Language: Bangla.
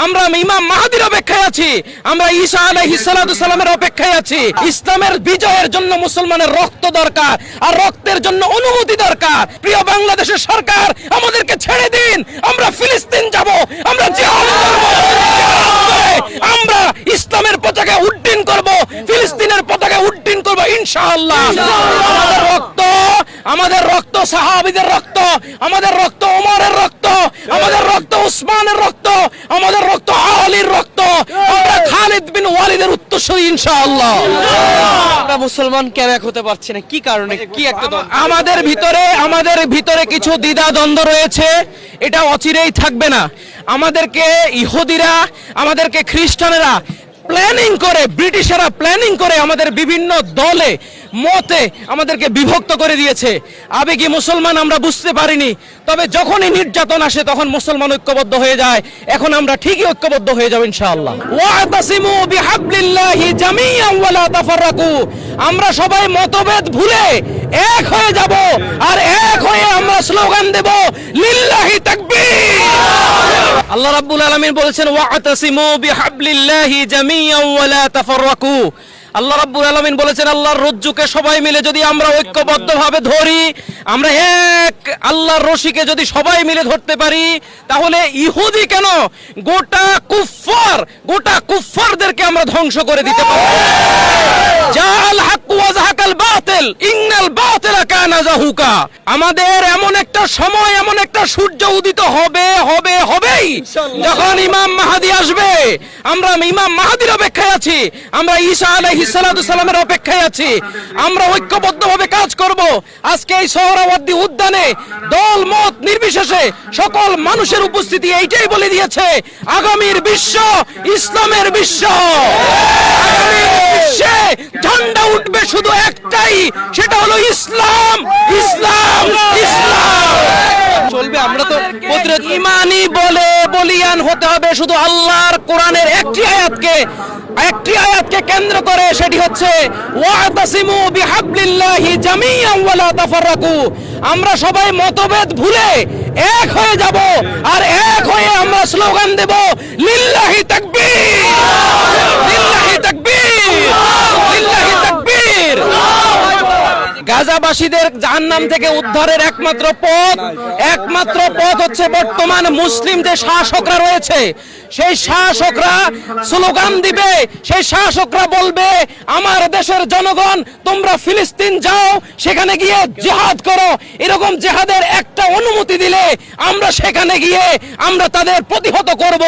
আমরা ইমাম মাহদির অপেক্ষায় আছি, আমরা ঈসা আলাইহিস সালাতু সালামের অপেক্ষায় আছি। ইসলামের বিজয়ের জন্য মুসলমানের রক্ত দরকার, আর রক্তের জন্য অনুমতি দরকার। প্রিয় বাংলাদেশের সরকার, আমাদেরকে ছেড়ে দিন, আমরা ফিলিস্তিন যাব, আমরা জিহাদ করব, আমরা ইসলামের পতাকা উড্ডীন করব, ফিলিস্তিনের পতাকা উড্ডীন করব ইনশাআল্লাহ। আমাদের রক্ত সাহাবীদের রক্ত, আমাদের রক্ত ওমরের রক্ত, আমাদের রক্ত উসমানের রক্ত, আমাদের রক্ত আলীর রক্ত, আমরা খালিদ বিন ওয়ালিদের উত্তরসূরি ইনশাআল্লাহ। আমরা মুসলমান কেন এক হতে পারছি না? কি কারণে? কি একটা আমাদের ভিতরে কিছু দ্বিধা দ্বন্দ্ব রয়েছে, এটা অচিরেই থাকবে না। আমাদেরকে ইহুদিরা, আমাদেরকে খ্রিস্টানেরা প্ল্যানিং করে, ব্রিটিশরা প্ল্যানিং করে আমাদের বিভিন্ন দলে মতে আমাদেরকে বিভক্ত করে দিয়েছে। আবেগী মুসলমান আমরা বুঝতে পারিনি, তবে যখনই নির্যাতন আসে তখন মুসলমান ঐক্যবদ্ধ হয়ে যায়। এখন আমরা ঠিকই ঐক্যবদ্ধ হয়ে যাব ইনশাআল্লাহ। ওয়াতাসিমু বিহাবলিল্লাহি জামিআন ওয়া লা তাফাররাকু। আমরা সবাই মতভেদ ভুলে এক হয়ে যাব, আর এক হয়ে আমরা স্লোগান দেব লিল্লাহি তাকবীর। আল্লাহ রাব্বুল আলামিন বলেছেন ওয়াতাসিমু বিহাবলিল্লাহি জামিআন ওয়া লা তাফাররাকু। আল্লাহ রাব্বুল আলামিন বলেছেন আল্লাহর রজ্জুকে সবাই মিলে যদি আমরা ঐক্যবদ্ধভাবে ধরি, আমরা এক আল্লাহর রশিকে যদি সবাই মিলে ধরতে পারি, তাহলে ইহুদি কেন, গোটা কুফফারদেরকে আমরা ধ্বংস করে দিতে পারি। জাল হক ওয়া যাহাকাল বাতিল ইন্নাল বাতিলা কানা যাহুকা। আমাদের এমন একটা সময়, এমন একটা সূর্য উদিত হবেই যখন ইমাম মাহদি আসবে। আমরা ইমাম মাহদির অপেক্ষায় আছি, আমরা ঈসা আলাইহিস সালাতু সালামের অপেক্ষায় আছি। আমরা ঐক্যবদ্ধভাবে কাজ করব। আজকে এই সোহরাওয়ার্দী উদ্যানে দল মত নির্বিশেষে সকল মানুষের উপস্থিতি এইটাই বলে দিয়েছে, আগামীর বিশ্ব ইসলামের বিশ্ব। আগামীর বিশ্বে ঝান্ডা উঠবে শুধু একটাই, সেটা হলো ইসলাম, ইসলাম, ইসলাম চলবে। আমরা তো ইমানি বলে বলিয়ান হতে হবে শুধু আল্লাহর কোরআনের একটি আয়াতকে কেন্দ্র করে, সেটি হচ্ছে ওয়াতাসিমু বিহাবলিল্লাহি জামিআন ওয়া লা তাফাররাকু। আমরা সবাই মতভেদ ভুলে এক হয়ে যাব, আর এক হয়ে আমরা স্লোগান দেব লিল্লাহি তাকবীর, লিল্লাহি তাকবীর, লিল্লাহি তাকবীর। গাজাবাসীদের জাহান্নাম থেকে উদ্ধারের একমাত্র পথ হচ্ছে বর্তমান মুসলিম যে শাসকরা রয়েছে, সেই শাসকরা স্লোগান দিবে, সেই শাসকরা বলবে আমার দেশের জনগণ তোমরা ফিলিস্তিন যাও, সেখানে গিয়ে জিহাদ করো। এরকম জিহাদের একটা অনুমতি দিলে আমরা সেখানে গিয়ে আমরা তাদের প্রতিহত করব।